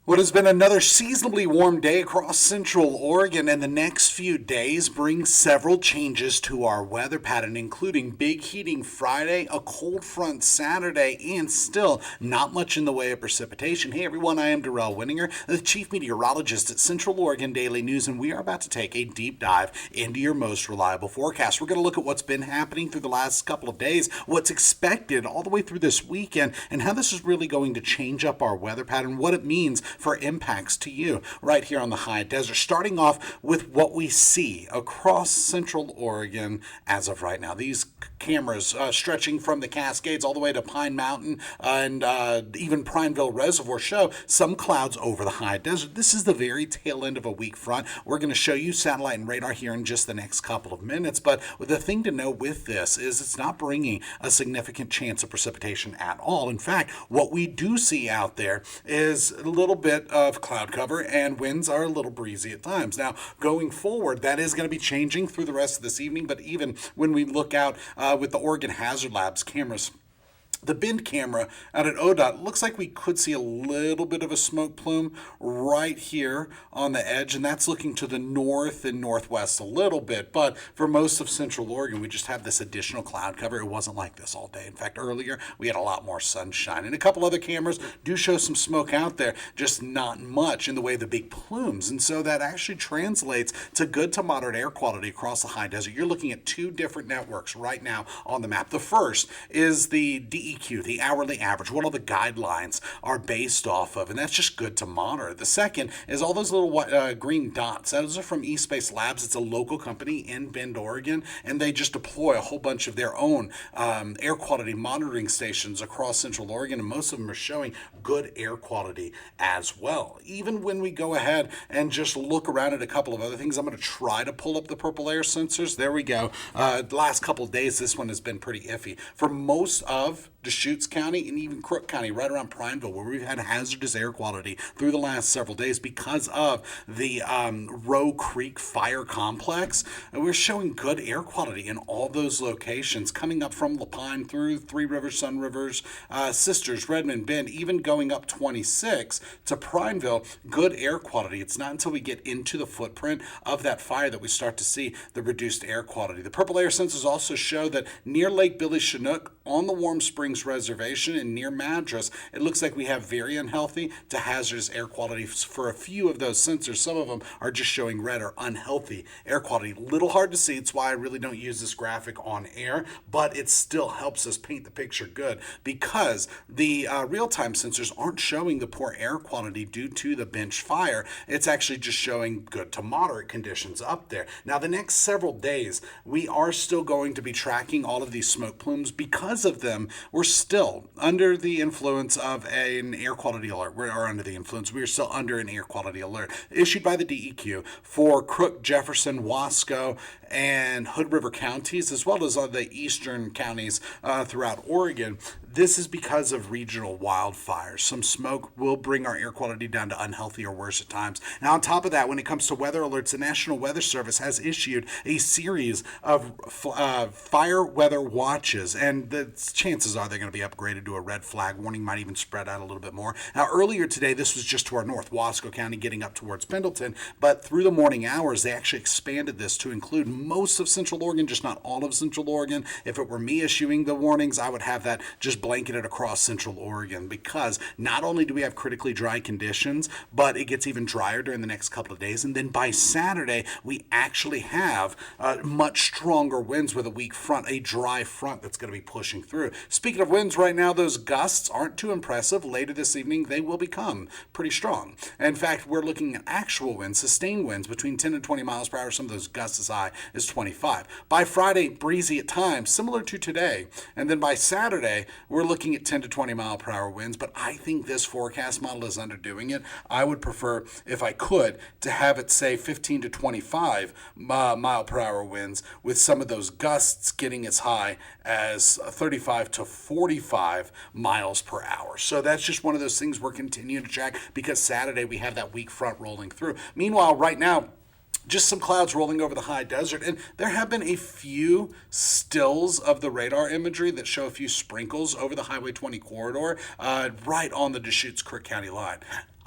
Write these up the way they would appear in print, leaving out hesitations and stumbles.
What has been another seasonably warm day across central Oregon, and the next few days bring several changes to our weather pattern, including big heating Friday, a cold front Saturday, and still not much in the way of precipitation. Hey everyone, I am Darrell Winninger, the Chief Meteorologist at Central Oregon Daily News, and we are about to take a deep dive into your most reliable forecast. We're going to look at what's been happening through the last couple of days, what's expected all the way through this weekend, and how this is really going to change up our weather pattern, what it means for impacts to you right here on the high desert. Starting off with what we see across central Oregon as of right now. These cameras stretching from the Cascades all the way to Pine Mountain and even Prineville Reservoir show some clouds over the high desert. This is the very tail end of a weak front. We're going to show you satellite and radar here in just the next couple of minutes, but the thing to know with this is it's not bringing a significant chance of precipitation at all. In fact, what we do see out there is a little bit of cloud cover, and winds are a little breezy at times. Now, going forward, that is going to be changing through the rest of this evening, but even when we look out with the Oregon Hazard Labs cameras, the bin camera out at ODOT looks like we could see a little bit of a smoke plume right here on the edge, and that's looking to the north and northwest a little bit. But for most of central Oregon, we just have this additional cloud cover. It wasn't like this all day. In fact, earlier we had a lot more sunshine, and a couple other cameras do show some smoke out there, just not much in the way of the big plumes. And so that actually translates to good to moderate air quality across the high desert. You're looking at two different networks right now on the map. The first is the DEQ, the hourly average, what all the guidelines are based off of, and that's just good to moderate. The second is all those little green dots. Those are from East Space Labs. It's a local company in Bend, Oregon, and they just deploy a whole bunch of their own air quality monitoring stations across central Oregon, and most of them are showing good air quality as well. Even when we go ahead and just look around at a couple of other things, I'm going to try to pull up the purple air sensors. There we go. The last couple of days, this one has been pretty iffy. For most of Deschutes County and even Crook County, right around Prineville, where we've had hazardous air quality through the last several days because of the Roe Creek fire complex. And we're showing good air quality in all those locations, coming up from Lapine through Three Rivers, Sun Rivers, Sisters, Redmond, Bend, even going up 26 to Prineville, good air quality. It's not until we get into the footprint of that fire that we start to see the reduced air quality. The purple air sensors also show that near Lake Billy Chinook, on the Warm Springs Reservation and near Madras, it looks like we have very unhealthy to hazardous air quality for a few of those sensors. Some of them are just showing red or unhealthy air quality. Little hard to see. It's why I really don't use this graphic on air, but it still helps us paint the picture good because the real-time sensors aren't showing the poor air quality due to the bench fire. It's actually just showing good to moderate conditions up there. Now, the next several days, we are still going to be tracking all of these smoke plumes. Because of them, we're still under the influence of an air quality alert. We are still under an air quality alert issued by the DEQ for Crook, Jefferson, Wasco, and Hood River counties, as well as the eastern counties throughout Oregon. This is because of regional wildfires. Some smoke will bring our air quality down to unhealthy or worse at times. Now, on top of that, when it comes to weather alerts, the National Weather Service has issued a series of fire weather watches, and the chances are they're going to be upgraded to a red flag warning, might even spread out a little bit more. Now, earlier today, this was just to our north, Wasco County, getting up towards Pendleton, but through the morning hours, they actually expanded this to include most of Central Oregon, just not all of Central Oregon. If it were me issuing the warnings, I would have that just blanketed across Central Oregon, because not only do we have critically dry conditions, but it gets even drier during the next couple of days. And then by Saturday, we actually have much stronger winds with a weak front, a dry front that's going to be pushing through. Speaking of winds right now, those gusts aren't too impressive. Later this evening, they will become pretty strong. In fact, we're looking at actual winds, sustained winds between 10 and 20 miles per hour. Some of those gusts as high as 25. By Friday, breezy at times, similar to today. And then by Saturday, we're looking at 10 to 20 mile per hour winds, but I think this forecast model is underdoing it. I would prefer, if I could, to have it say 15 to 25 mile per hour winds, with some of those gusts getting as high as 35 to 45 miles per hour. So that's just one of those things we're continuing to track, because Saturday we have that weak front rolling through. Meanwhile, right now, just some clouds rolling over the high desert, and there have been a few stills of the radar imagery that show a few sprinkles over the Highway 20 corridor right on the Deschutes Crook County line.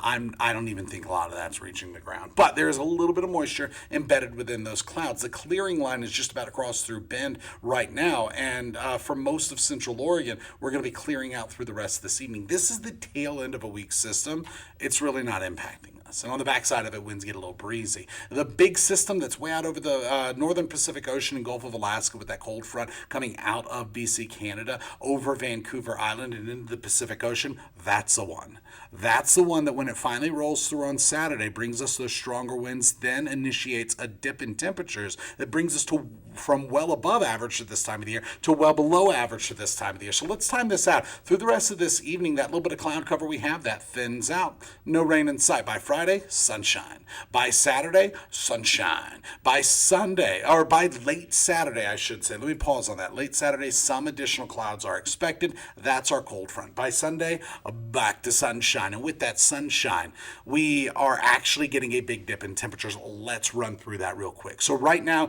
I don't even think a lot of that's reaching the ground. But there is a little bit of moisture embedded within those clouds. The clearing line is just about across through Bend right now, and for most of Central Oregon, we're going to be clearing out through the rest of this evening. This is the tail end of a weak system. It's really not impacting us. And on the backside of it, winds get a little breezy. The big system that's way out over the northern Pacific Ocean and Gulf of Alaska with that cold front coming out of BC, Canada, over Vancouver Island and into the Pacific Ocean, that's the one. That's the one that when it finally rolls through on Saturday, brings us those stronger winds, then initiates a dip in temperatures that brings us to from well above average at this time of the year to well below average at this time of the year. So let's time this out. Through the rest of this evening, that little bit of cloud cover we have, that thins out. No rain in sight. By Friday, sunshine. By Saturday, sunshine. By Sunday, or by late Saturday, I should say. Let me pause on that. Late Saturday, some additional clouds are expected. That's our cold front. By Sunday, back to sunshine. And with that sunshine, we are actually getting a big dip in temperatures. Let's run through that real quick. So right now,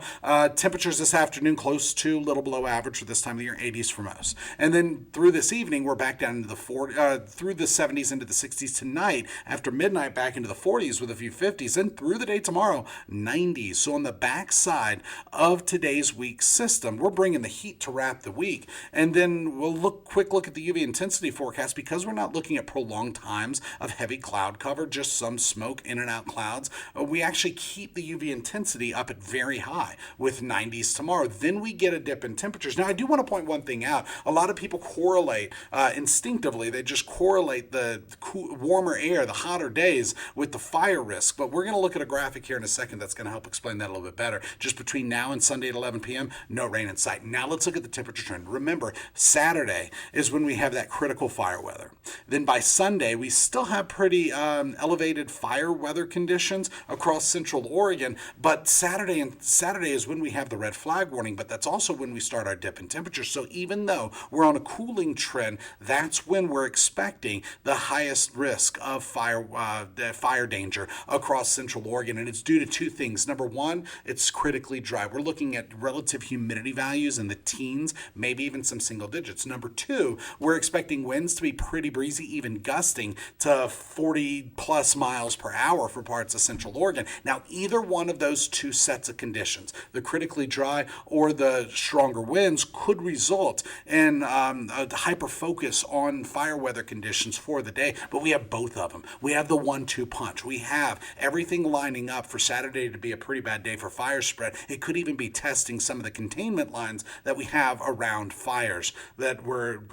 temperatures this afternoon close to a little below average for this time of the year, 80s for most. And then through this evening, we're back down into the through the 70s into the 60s tonight. After midnight, back into the 40s with a few 50s. And through the day tomorrow, 90s. So on the backside of today's week system, we're bringing the heat to wrap the week. And then we'll quick look at the UV intensity forecast because we're not looking at prolonged times of heavy cloud cover, just some smoke in and out clouds. We actually keep the UV intensity up at very high with 90s tomorrow. Then we get a dip in temperatures. Now, I do want to point one thing out. A lot of people correlate instinctively. They just correlate the warmer air, the hotter days, with the fire risk. But we're going to look at a graphic here in a second that's going to help explain that a little bit better. Just between now and Sunday at 11 p.m., no rain in sight. Now let's look at the temperature trend. Remember, Saturday is when we have that critical fire weather. Then by Sunday, we still have pretty elevated fire weather conditions across Central Oregon. But Saturday is when we have the red flag warning, but that's also when we start our dip in temperature. So even though we're on a cooling trend, that's when we're expecting the highest risk of fire danger across Central Oregon. And it's due to two things. Number one, it's critically dry. We're looking at relative humidity values in the teens, maybe even some single digits. Number two, we're expecting winds to be pretty breezy, even gusting to 40 plus miles per hour for parts of Central Oregon. Now, either one of those two sets of conditions, the critically dry or the stronger winds, could result in a hyper focus on fire weather conditions for the day. But we have both of them. We have the 1-2 punch. We have everything lining up for Saturday to be a pretty bad day for fire spread. It could even be testing some of the containment lines that we have around fires that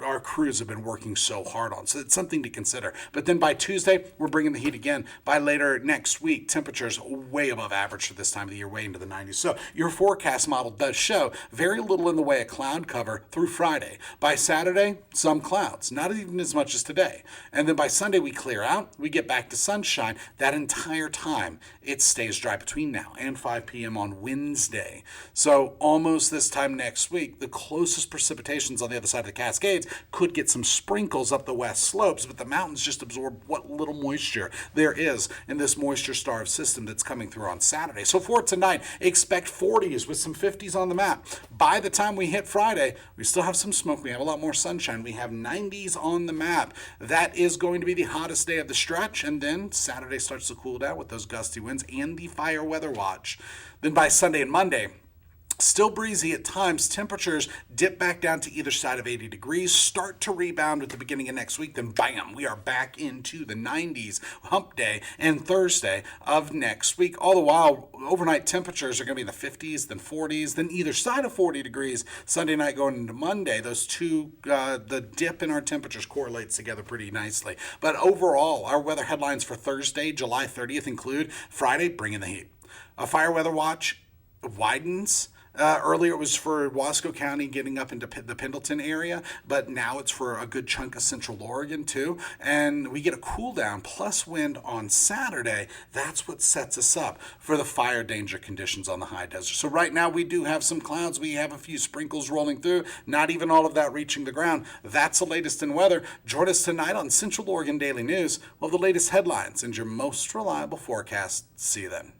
our crews have been working so hard on. So it's something to consider. But then by Tuesday, we're bringing the heat again. By later next week, temperatures way above average for this time of the year, way into the 90s. So your forecast model does show very little in the way of cloud cover through Friday. By Saturday, some clouds, not even as much as today. And then by Sunday, we clear out. We get back to sunshine. That entire time, it stays dry between now and 5 p.m. on Wednesday. So almost this time next week, the closest precipitations on the other side of the Cascades could get some sprinkles up the west slopes, but the mountains just absorb what little moisture there is in this moisture-starved system that's coming through on Saturday. So for tonight, expect 40s with some 50s on the map. By the time we hit Friday, we still have some smoke. We have a lot more sunshine. We have 90s on the map. That is going to be the hottest day of the stretch, and then Saturday starts to cool down with those gusty winds and the fire weather watch. Then by Sunday and Monday, still breezy at times. Temperatures dip back down to either side of 80 degrees, start to rebound at the beginning of next week. Then bam, we are back into the 90s hump day and Thursday of next week. All the while, overnight temperatures are going to be in the 50s, then 40s, then either side of 40 degrees. Sunday night going into Monday, those two, the dip in our temperatures correlates together pretty nicely. But overall, our weather headlines for Thursday, July 30th include Friday, bring in the heat. A fire weather watch widens. Earlier it was for Wasco County getting up into the Pendleton area, but now it's for a good chunk of Central Oregon too. And we get a cool down plus wind on Saturday. That's what sets us up for the fire danger conditions on the high desert. So right now we do have some clouds. We have a few sprinkles rolling through, not even all of that reaching the ground. That's the latest in weather. Join us tonight on Central Oregon Daily News. We'll have the latest headlines and your most reliable forecast. See you then.